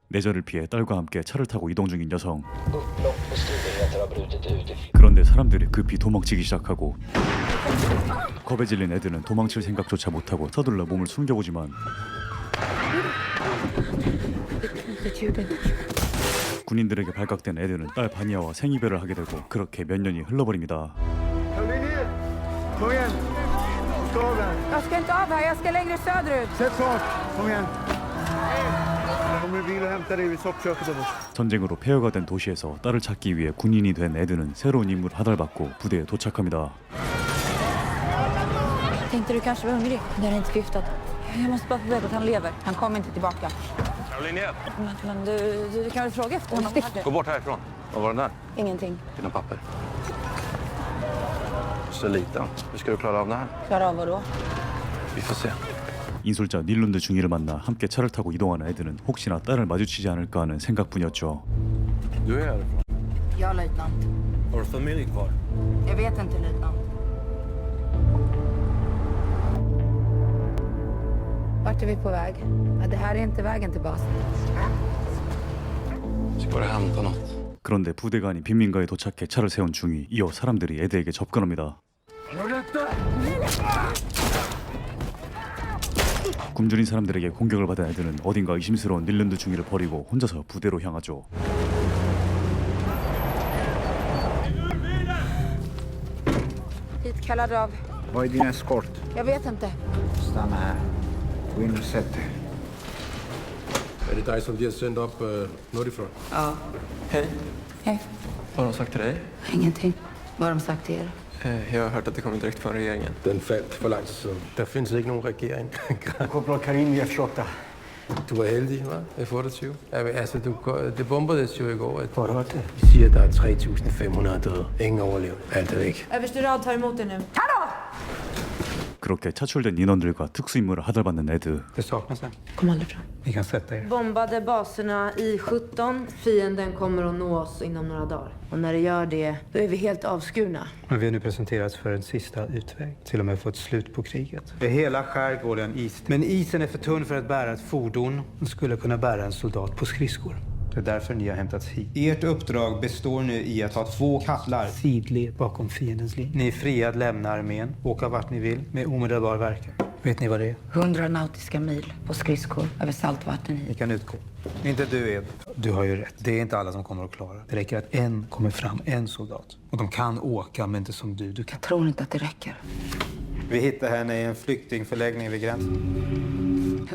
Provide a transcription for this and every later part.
내절을 피해 딸과 함께 차를 타고 이동 중인 여성. 그런데 사람들이 급히 도망치기 시작하고 겁에 질린 애들은 도망칠 생각조차 못하고 서둘러 몸을 숨겨보지만 군인들에게 발각된 애들은 딸 바니아와 생이별을 하게 되고 그렇게 몇 년이 흘러버립니다. Jag ska inte av här, jag ska längre söderut. Sätt fart, kom igen. Kommer bil och hämtar dig vid soppköket där borta. 전쟁으로 폐허가 된 도시에서 딸을 찾기 위해 군인이 된 애들은 새로운 임무를 하달받고 부대에 도착합니다. Tänkte du kanske var hungrig? Den är inte förgiftad. Jag måste bara få veta att han lever. Han kommer inte tillbaka. Linnea, Men du kan väl fråga efter honom? gå bort härifrån. Vad var den där? Ingenting. Dina papper. Så liten. Hur ska du klara av det här? Klara av vadå? Vi får se. 인솔자 닐룬드 중위를 만나 함께 차를 타고 이동하는 애들은 혹시나 딸을 마주치지 않을까 하는 생각뿐이었죠. Du är härifrån. Ja, löjtnant. Har du familj kvar? Jag vet inte, löjtnant. Vart är vi på väg? Ja, det här är inte vägen till basen. Ska bara hämta något. 그런데 부대가 아닌 빈민가에 도착해 차를 세운 중위. 이어 사람들이 애들에게 접근합니다. 굶주린 사람들에게 공격을 받은 애들은 어딘가 의심스러운 닐룬드 중위를 버리고 혼자서 부대로 향하죠. Hitkallad av... Vad är din eskort? Jag vet inte. Stanna här. Gå in och sätt dig. Är det dig som vi har sänt upp norrifrån? Ja. Hej, Hej. vad har de sagt till dig? Ingenting. Vad har de sagt till er? Jag har hört att det kommer direkt från regeringen. Den faldt for lang tid siden. Der findes ikke nogen regering. Korporal Karim i F28. Du var heldig, hva'? F28. Altså, det bombedes jo i går. At Har du hört det? de siger, at der er 3.500 døde. Ingen overlevet. Alt er væk. Överste rad tar emot er nu. 그렇게 차출된 인원들과 특수임무를 하달받는 애드. Det saknas en. Kom aldrig fram. Ni kan sätta er. Bombade baserna i 17. Fienden kommer att nå oss inom några dagar. Och när det gör det, då är vi helt avskurna. Men vi har nu presenterats för en sista utväg. Till och med fått slut på kriget. Det är hela skärgården is. Men isen är för tunn för att bära ett fordon. Den skulle kunna bära en soldat på skridskor. Det är därför ni har hämtats hit. Ert uppdrag består nu i att ha 2 kattlar sidled bakom fiendens linje. Ni är fria att lämna armén, åka vart ni vill med omedelbar verkan. Vet ni vad det är? 100 nautiska mil på skridskor över saltvatten Ni i. kan utgå. Inte du, Ed. Du har ju rätt. Det är inte alla som kommer att klara. Det räcker att en kommer fram, en soldat. Och de kan åka, men inte som du. Du kan. Jag tror inte att det räcker. Vi hittade henne i en flyktingförläggning vid gränsen.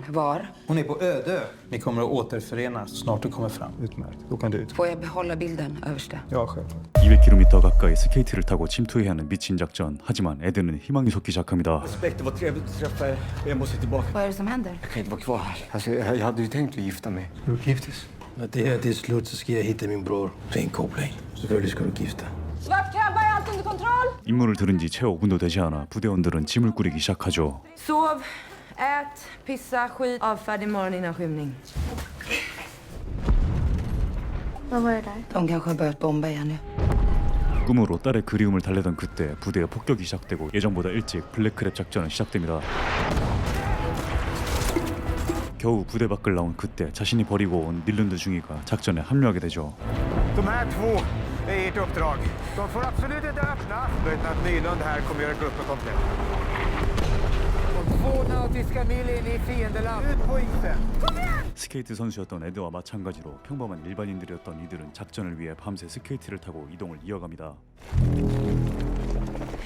Var? Hon är på Ödö. Ni kommer att återförenas så snart du kommer fram. Utmärkt. Då kan du utgå. Får jag behålla bilden, överste? Ja, självklart. 200km 가까이 스케이트를 타고 침투해야 하는 미친 작전. 하지만 애들은 희망이 솟기 시작합니다. Det var trevligt att träffa er. Jag måste tillbaka. Vad är det som händer? Jag kan inte vara kvar här. Alltså, jag hade ju tänkt att gifta mig. Du giftes. Når det her det er slut, så skal jeg hitte min bror. Det er en god plan. Selvfølgelig skal du gifte dig. Svart krabba, är allt under kontroll? 임무를 들은 지 채 5분도 되지 않아 부대원들은 짐을 꾸리기 시작하죠. Sov, ät, pissa, skit. Avfärd imorgon innan skymning. Vad var det där? De kanske har börjat bomba igen nu. 꿈으로 딸의 그리움을 달래던 그때 부대에 폭격이 시작되고 예정보다 일찍 블랙크랩 작전은 시작됩니다. 겨우 부대 밖을 나온 그때 자신이 버리고 온 닐룬드 중위가 작전에 합류하게 되죠. De här 2 är ert uppdrag. De får absolut inte öppna. Löjtnant Nylund här kommer göra gruppen komplett. Och 2 nautiska mil in i fiendeland. Ut på isen. 스케이트 선수였던 에드와 마찬가지로 평범한 일반인들이었던 이들은 작전을 위해 밤새 스케이트를 타고 이동을 이어갑니다.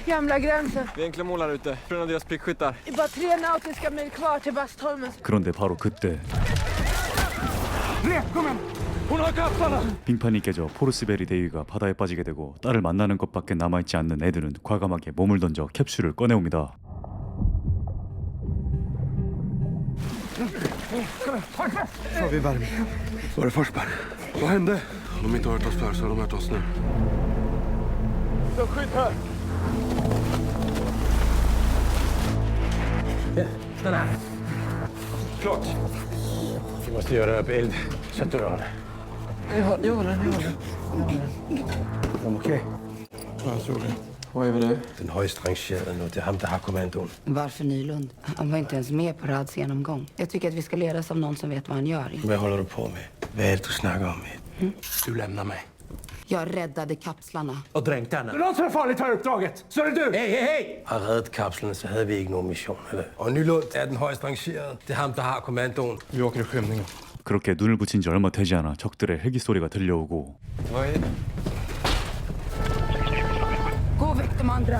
Gamla gränsen. Vi är enkla mål här ute. Från av deras prickskyttar. Det är bara 3 nautiska mil kvar till Bastholmen. 그런데 바로 그때 Hon har kapparna! 빙판이 깨져 포르스베리 대위가 바다에 빠지게 되고 딸을 만나는 것밖에 남아있지 않는 애들은 과감하게 몸을 던져 캡슐을 꺼내옵니다. Så vi värme. Var det Forsberg? Vad hände? Om de inte har hört oss förr så har de hört oss nu. Skydd här! Stanna här. Klart. Vi måste göra upp eld. Sätt du den. Jag håller den. De okej? Ja, jag tror det. Vad är det? Den högst rangerade nu, det är han, det har kommandon. Varför Nylund? Han var inte ens med på Rads genomgång. Jag tycker att vi ska ledas av någon som vet vad han gör. Vad håller du på med? Vad är det du snackar om? Du lämnar mig. Jag räddade kapslarna. Och dränkte henne. Någon som är farligt för uppdraget, så är det du! Hej! Har räddat kapslarna så hade vi inte någon mission, eller? Och Nylund är den högst rangerade. Det är han, det har kommandon. Vi åker i skymningen. 그렇게 눈을 붙인 지 얼마 되지 않아 적들의 헬기 소리가 들려오고 Vad är det? Gå väck de andra!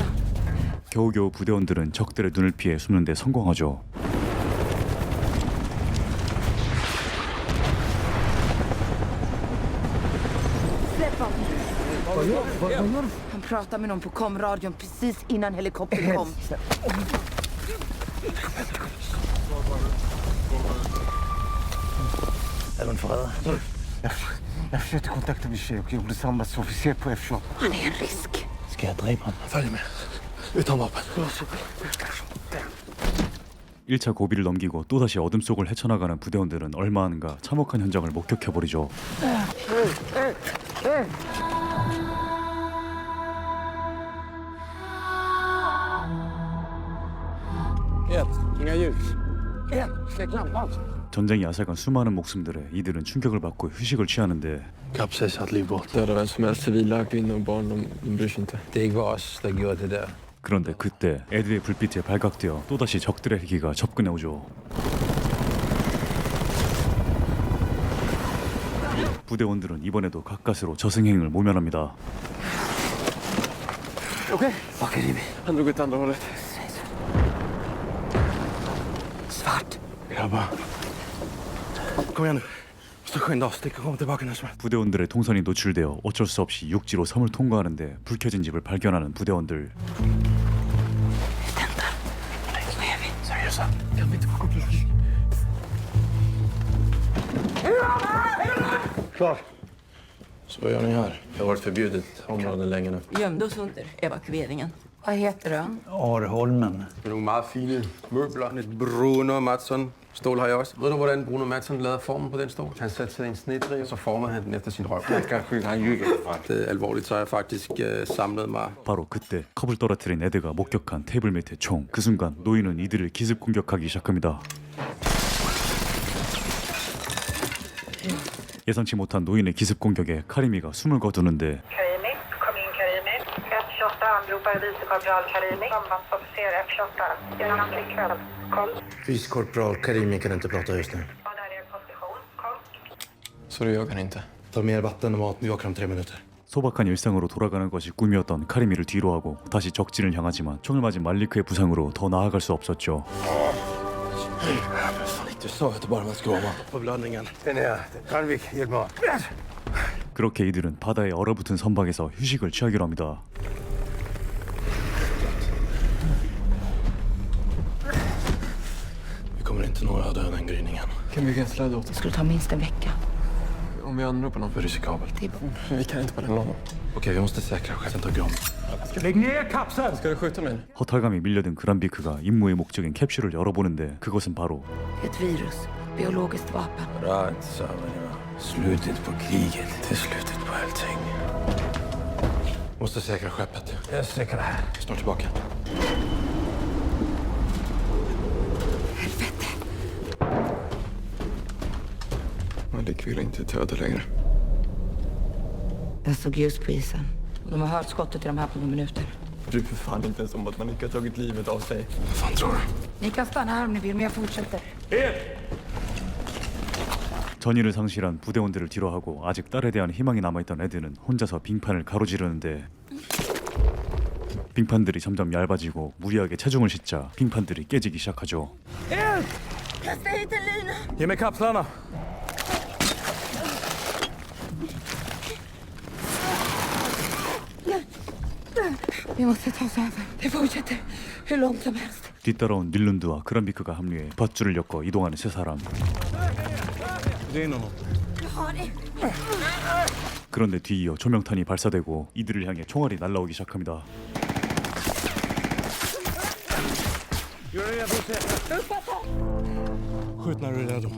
겨우겨우 부대원들은 적들의 눈을 피해 숨는 데 성공하죠. Släpp honom! Han pratade med någon på komradion precis innan helikoptern kom. Är du en förrädare? Jag försökte kontakta Vichy och gjorde samma som officer på F-28. Han är en risk. Ska jag dräpa honom? Följ med. Utan vapen. 1차 고비를 넘기고 또다시 어둠 속을 헤쳐나가는 부대원들은 얼마 안가 참혹한 현장을 목격해버리죠. Inga ljus. Släck lampan. 전쟁이 앗아간 수많은 목숨들에 이들은 충격을 받고 휴식을 취하는데 Kapsejsat livbåt. Döda vem som helst, civila, kvinnor och barn, de bryr sig inte. Det var oss som gjorde det där. 그런데 그때 에드의 불빛에 발각되어 또다시 적들의 헬기가 접근해 오죠. 부대원들은 이번에도 가까스로 저승행을 모면합니다. Okej. Han drog åt andra hållet. Svart. Grabbar. Kom igen nu. Så skynda oss. Det kommer tillbaka när som helst. 부대원들의 통선이 노출되어 어쩔 수 없이 육지로 섬을 통과하는데 불 켜진 집을 발견하는 부대원들. Seriösa. Kan vi inte få koppla? Klar. Så vad gör ni här? Det har varit förbjudet område länge nu. Gömde oss under evakueringen. Vad heter du? Arholmen. Det är nogle meget fine møbler. Lidt Bruno Mattsson. Stål har jeg også. Ved du, hvordan Bruno Mattsson lavede formen på den stol? Han satte sig i en snedrive, og så formede han den efter sin røv. Han ljuger. Det er alvorligt, så har jeg faktisk samlet mig. 바로 그때 컵을 떨어뜨린 에드가 목격한 테이블 밑의 총. 그 순간 노인은 이들을 기습 공격하기 시작합니다. 예상치 못한 노인의 기습 공격에 카리미가 숨을 거두는데 Karimi, kom in Karimi. F28 anropar vicekorpral Karimi, sambandsofficer F28. Gör en flickvän. Kom. Vicekorpral Karimi kan inte prata just nu. Och där är position. Kom. Så du jagar inte? Ta mer vatten och mat. Vi åker om 3 minuter. 소박한 일상으로 돌아가는 것이 꿈이었던 카리미를 뒤로하고 다시 적진을 향하지만 총을 맞은 말리크의 부상으로 더 나아갈 수 없었죠. Du sa att det bara var skråma. På blödningen. Den är... Karvik, hjälp mig. 그렇게 이들은 바다에 얼어붙은 선박에서 휴식을 취하기로 합니다. Vi kommer inte nå öde den gryningen. Kan vi bygga en släde åt Det oss? skulle ta minst en vecka. Om vi anropar någon? För riskabelt. Vi kan inte bara lämna honom. Okej, vi måste säkra skeppen till Grom. Lägg ner kapseln! Ska du skjuta mig? 허탈감이 밀려든 그란비크가 임무의 목적인 캡슐을 열어보는데 그것은 바로 Ett virus. Biologiskt vapen. Rätt, sa jag. Slutet på kriget. Det är slutet på allting. Måste säkra skeppet. Jag säkrar det här. Snart tillbaka. Malik vill inte till öde längre. Jag såg ljus på isen. De har hört skottet i de här på några minuter. Bryr för fan inte ens om att man inte har tagit livet av sig. Vad fan tror du? Ni kan stanna här om ni vill, men jag fortsätter. 전의를 상실한 부대원들을 뒤로하고 아직 딸에 대한 희망이 남아있던 에드는 혼자서 빙판을 가로지르는데 빙판들이 점점 얇아지고 무리하게 체중을 싣자 빙판들이 깨지기 시작하죠. Ge mig kapslarna! Vi måste ta oss över. Det fortsätter hur långt som helst. 뒤따라온 닐룬드와 그란비크가 합류해 밧줄을 엮어 이동하는 세 사람. 그런데 뒤이어 조명탄이 발사되고 이들을 향해 총알이 날라오기 시작합니다. Skjut när du är redo.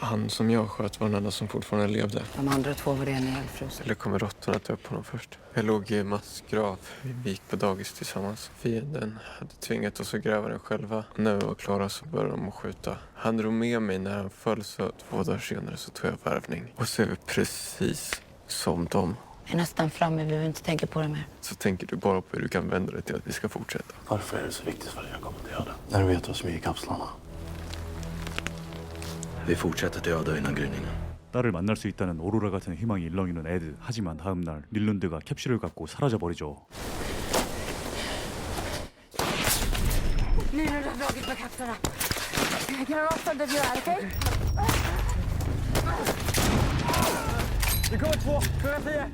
Han som jag sköt var den enda som fortfarande levde. De andra 2 var redan ihjälfrusna. Eller kommer råttorna ta upp honom först? Jag låg i massgrav. Vi gick på dagis tillsammans. Fienden hade tvingat oss att gräva den själva. När vi var klara så började de att skjuta. Han drog med mig när han föll, så 2 dagar senare så tog jag värvning. Och så är vi precis som dem. Vi är nästan framme, vi behöver inte tänka på det mer. Så tänker du bara på hur du kan vända dig till att vi ska fortsätta. Varför är det så viktigt vad jag kommer att göra? När du vet vad som är i kapslarna. Vi fortsätter till öde innan gryningen. 딸을 만날 수 있다는 오로라 같은 희망이 일렁이는 에드. 하지만 다음날 닐룬드가 캡슐을 갖고 사라져버리죠. Nu när du har dragit med kapslarna. Kan du avstånd att göra, okej? Det kommer 2, 410.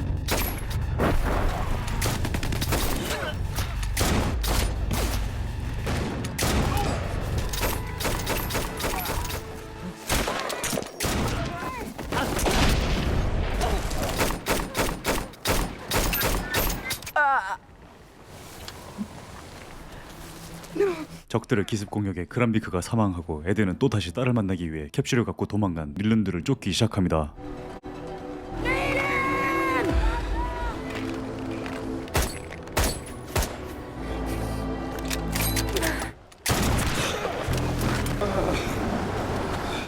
적들의 기습 공격에 그란비크가 사망하고 에드는 또다시 딸을 만나기 위해 캡슐을 갖고 도망간 닐룬드를 쫓기 시작합니다.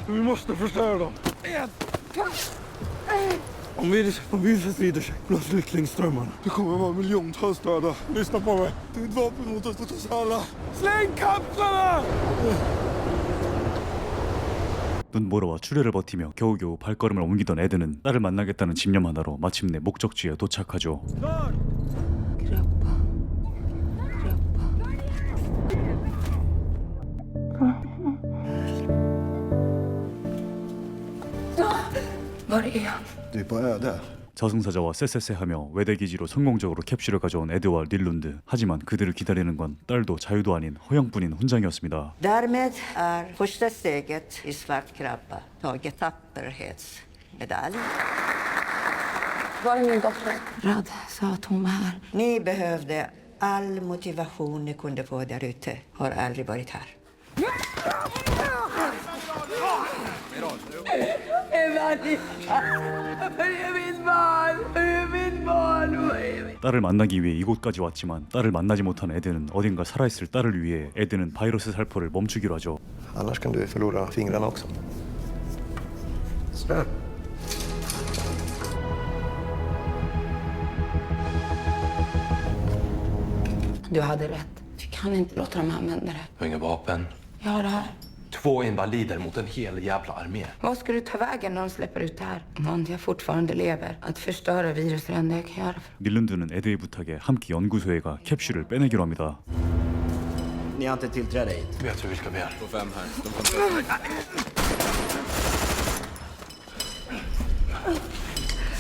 Vi måste förstöra dem. Om viruset sprider sig bland flyktingströmmarna, det kommer vara miljontals döda. Lyssna på mig. Det är ett vapen mot oss alla. Släng kapslarna! 눈보라와 추례를 버티며 겨우겨우 발걸음을 옮기던 에드는 딸을 만나겠다는 집념 하나로 마침내 목적지에 도착하죠. Var är jag? Du är på öde. 저승사자와 쎄쎄쎄하며 외대기지로 성공적으로 캡슐을 가져온 에드와 닐룬드. 하지만 그들을 기다리는 건 딸도 자유도 아닌 허영뿐인 훈장이었습니다. Därmed är första steget i Svart krabba tagit tapperhetsmedalj. Var är min dotter? Rad sa att hon var här. Ni behövde all motivation ni kunde få där ute. Har aldrig varit här. 딸을 만나기 위해 이곳까지 왔지만 딸을 만나지 못한 에드는 어딘가 살아있을 딸을 위해 에드는 바이러스 살포를 멈추기로 하죠. Annars kan du förlora fingrarna också. Sådär. Du hade rätt. Vi kan inte låta dem använda det. Du har inga vapen. Ja, det här. 2 invalider mot en hel jävla armé. Vad ska du ta vägen när de släpper ut det här? Om jag fortfarande lever. Att förstöra virus är det enda jag kan göra. 닐룬드는 에드의 부탁에 함께 연구소에 가 캡슐을 빼내기로 합니다. Ni har inte tillträde hit. Vet hur vi ska begära. På 5 här. De kommer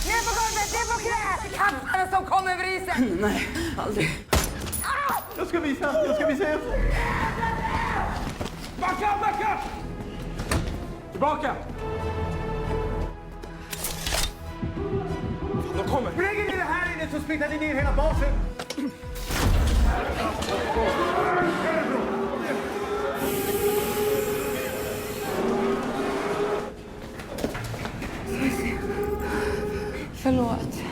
Ner på golvet, ner på knä! Kapslarna som kom över isen! Nej, aldrig. Jag ska visa er. Backa! Tillbaka! De kommer. Bring in det här inne så smittar ni ner hela basen! Förlåt.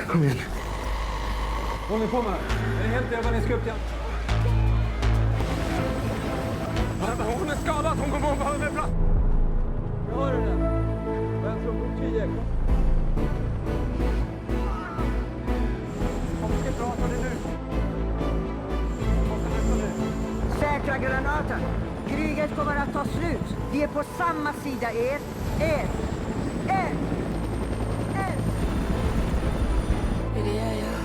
Kom igen. Vad håller ni på med? Är ni helt jävla? Ni ska upp igen. Hon är skadad. Hon kommer att behöva mer plats. Jag har den. Vänster upp 10. Kom, vi ska prata det nu. Säkra granaten. Kriget kommer att ta slut. Vi är på samma sida. Er. Det är det jag gör.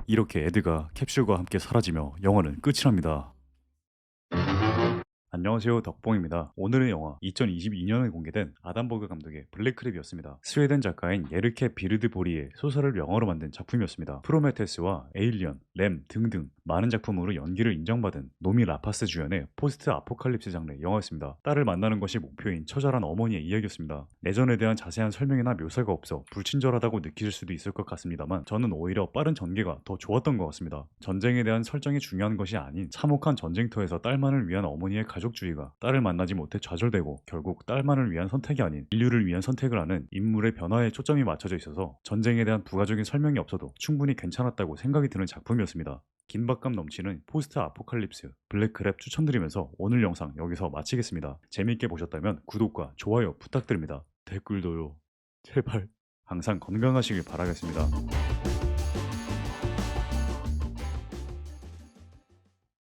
이렇게 에드가 캡슐과 함께 사라지며 영화는 끝이 납니다. 안녕하세요, 덕봉입니다. 오늘의 영화 2022년에 공개된 아담버그 감독의 블랙크랩이었습니다. 스웨덴 작가인 예르케 비르드보리의 소설을 영화로 만든 작품이었습니다. 프로메테스와 에일리언, 램 등등 많은 작품으로 연기를 인정받은 노미 라파스 주연의 포스트 아포칼립스 장르 영화였습니다. 딸을 만나는 것이 목표인 처절한 어머니의 이야기였습니다. 내전에 대한 자세한 설명이나 묘사가 없어 불친절하다고 느끼실 수도 있을 것 같습니다만 저는 오히려 빠른 전개가 더 좋았던 것 같습니다. 전쟁에 대한 설정이 중요한 것이 아닌 참혹한 전쟁터에서 딸만을 위한 어머니의 가족주의가 딸을 만나지 못해 좌절되고 결국 딸만을 위한 선택이 아닌 인류를 위한 선택을 하는 인물의 변화에 초점이 맞춰져 있어서 전쟁에 대한 부가적인 설명이 없어도 충분히 괜찮았다고 생각이 드는 작품이었습니다. 긴박감 넘치는 포스트 아포칼립스 블랙크랩 추천드리면서 오늘 영상 여기서 마치겠습니다. 재밌게 보셨다면 구독과 좋아요 부탁드립니다. 댓글도요. 제발. 항상 건강하시길 바라겠습니다.